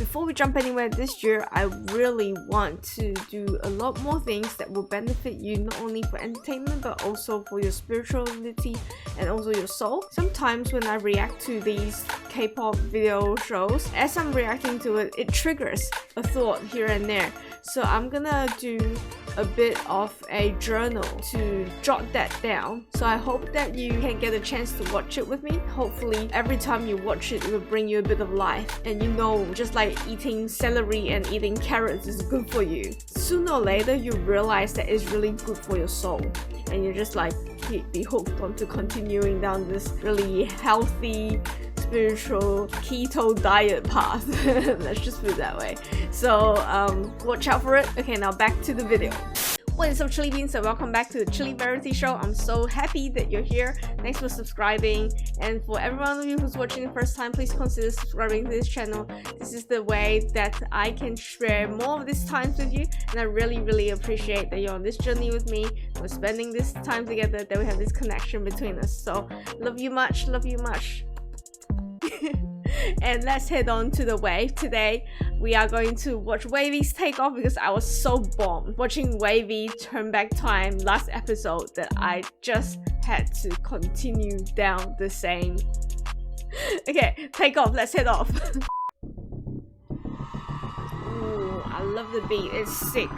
before we jump anywhere this year, I really want to do a lot more things that will benefit you, not only for entertainment but also for your spirituality and also your soul. Sometimes when I react to these K-pop video shows, as I'm reacting to it, it triggers a thought here and there. So I'm gonna do a bit of a journal to jot that down. So I hope that you can get a chance to watch it with me. Hopefully every time you watch it, it will bring you a bit of life. And you know, just like eating celery and eating carrots is good for you, sooner or later you realize that it's really good for your soul. And you're just like be hooked onto continuing down this really healthy, spiritual keto diet path. Let's just put it that way. So watch out for it. Okay, now back to the video. What is up, Chillie Beans, and welcome back to the Chillie Verity show. I'm so happy that you're here. Thanks for subscribing, and for every one of you who's watching the first time, please consider subscribing to this channel. This is the way that I can share more of these times with you, and I really appreciate that you're on this journey with me. We're spending this time together, that we have this connection between us. So love you much. And let's head on to the wave. Today we are going to watch WayV's takeoff, because I was so bombed watching WayV turn back time last episode that I just had to continue down the same. Okay, take off, let's head off. Ooh, I love the beat, it's sick.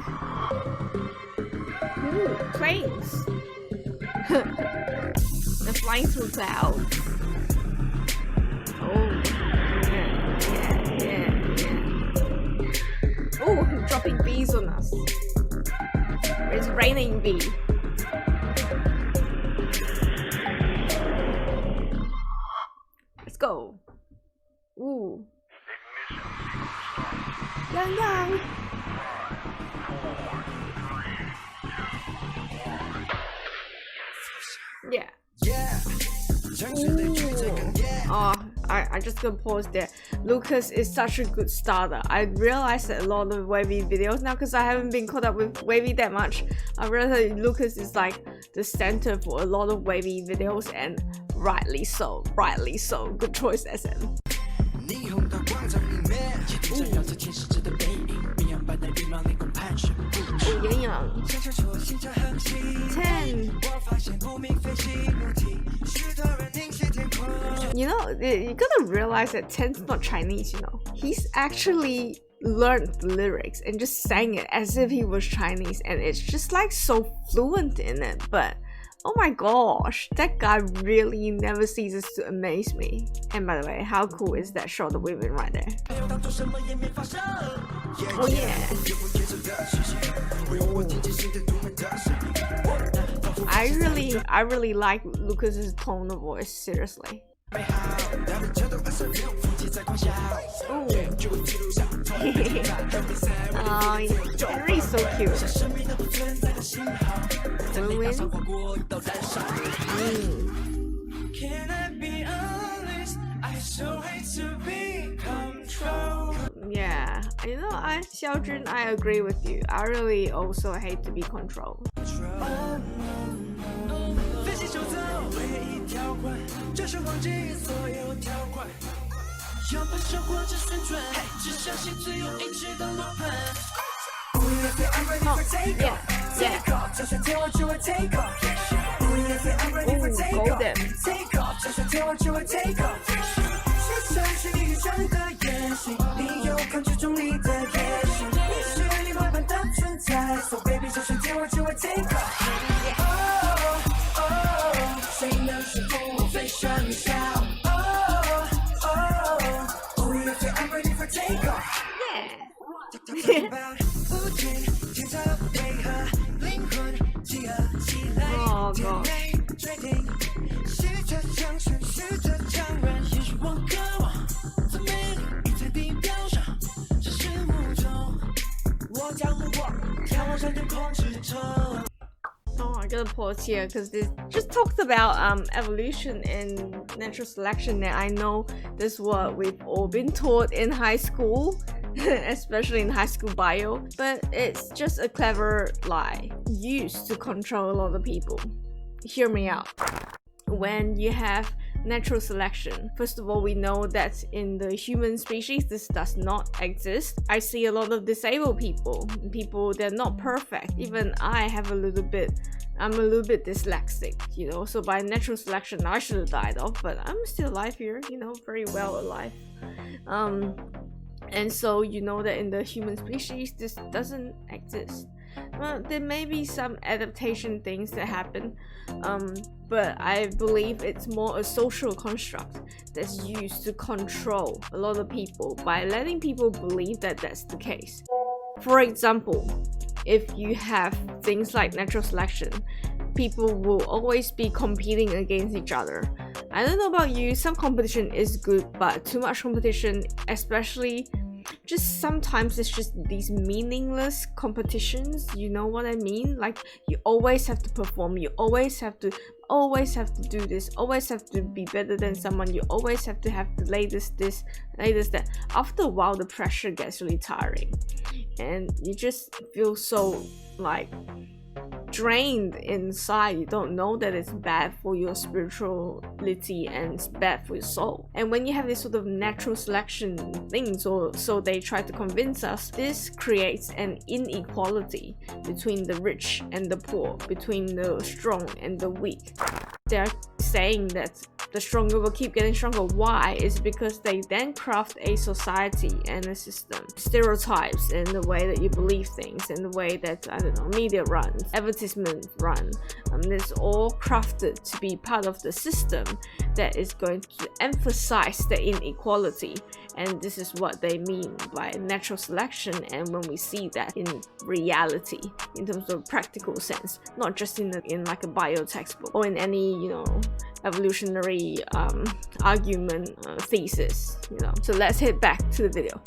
Ooh, planes. They're flying through clouds. Oh, yeah. Oh, dropping bees on us. It's raining bee. Let's go. Ooh. Yang. Yeah. Ooh. Oh, I just gonna pause there. Lucas is such a good starter. I realized that a lot of WayV videos now, because I haven't been caught up with WayV that much, I realized that Lucas is like the center for a lot of WayV videos, and rightly so. Good choice, SM. Oh, Yang. 10. You know, you gotta realize that 10's not Chinese, you know. He's actually learned the lyrics and just sang it as if he was Chinese, and it's just like so fluent in it. But oh my gosh, that guy really never ceases to amaze me. And by the way, how cool is that shot of women right there? Oh yeah. I really like Lucas's tone of voice, seriously. Oh, Henry's so cute. Yeah, you know, Xiaojun, I agree with you. I really also hate to be controlled. Golden. Oh god. Oh, I gotta pause here because this just talked about evolution and natural selection, and I know this is what we've all been taught in high school, especially in high school bio, but it's just a clever lie used to control a lot of people. Hear me out. When you have natural selection. First of all, we know that in the human species this does not exist. I see a lot of disabled people they're not perfect. Even I'm a little bit dyslexic, you know, so by natural selection I should have died off, but I'm still alive here, you know, very well alive. And so you know that in the human species this doesn't exist. Well, there may be some adaptation things that happen, but I believe it's more a social construct that's used to control a lot of people by letting people believe that that's the case. For example, if you have things like natural selection, people will always be competing against each other. I don't know about you, some competition is good, but too much competition, especially just sometimes it's just these meaningless competitions, you know what I mean? Like you always have to perform, you always have to do this, always have to be better than someone, you always have to have the latest this, latest that. After a while the pressure gets really tiring and you just feel so like drained inside. You don't know that it's bad for your spirituality and it's bad for your soul. And when you have this sort of natural selection thing, so they try to convince us, this creates an inequality between the rich and the poor, between the strong and the weak. They're saying that the stronger will keep getting stronger. Why? Is because they then craft a society and a system, stereotypes in the way that you believe things, in the way that, I don't know, media runs, advertisement run. It's all crafted to be part of the system that is going to emphasize the inequality. And this is what they mean by natural selection. And when we see that in reality, in terms of practical sense, not just in like a bio textbook or in any, you know, evolutionary argument thesis, you know. So let's head back to the video.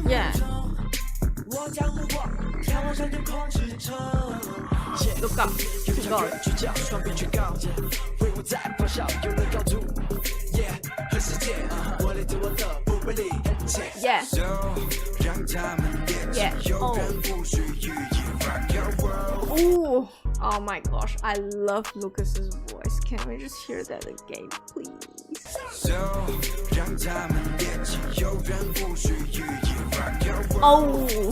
Yeah. Look up to God. Yeah. Yeah. Oh. Oh my gosh, I love Lucas's voice. Can we just hear that again, please? Oh.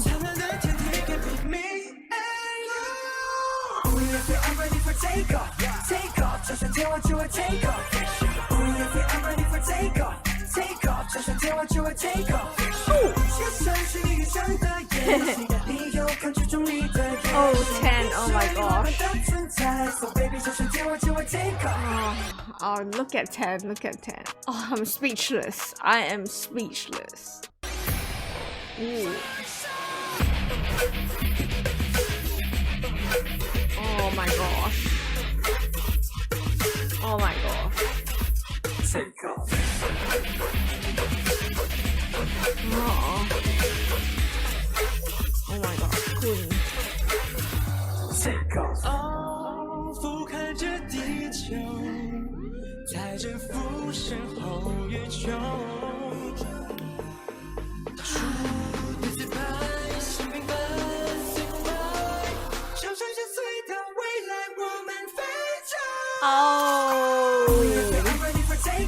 Oh, 10, oh my gosh. Oh, look at 10, look at 10. Oh, I'm speechless. I am speechless. Ooh. Oh my gosh. Oh my gosh. Oh. Oh my gosh, Queen. Oh,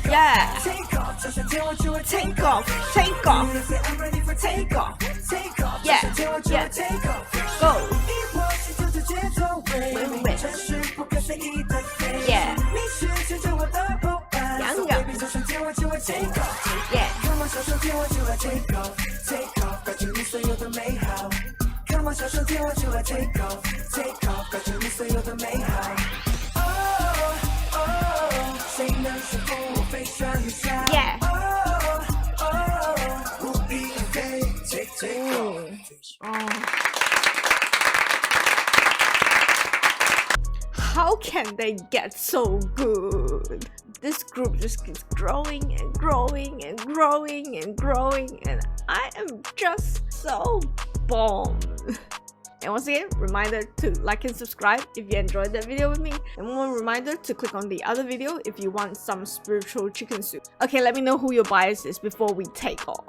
yeah. Take off, take off, take off. Yeah, yeah. Go. Yeah. Younger. Yeah. Yeah. How can they get so good? This group just keeps growing and growing and growing and growing, and I am just so bummed. And once again, reminder to like and subscribe if you enjoyed that video with me. And one reminder to click on the other video if you want some spiritual chicken soup. Okay, let me know who your bias is before we take off.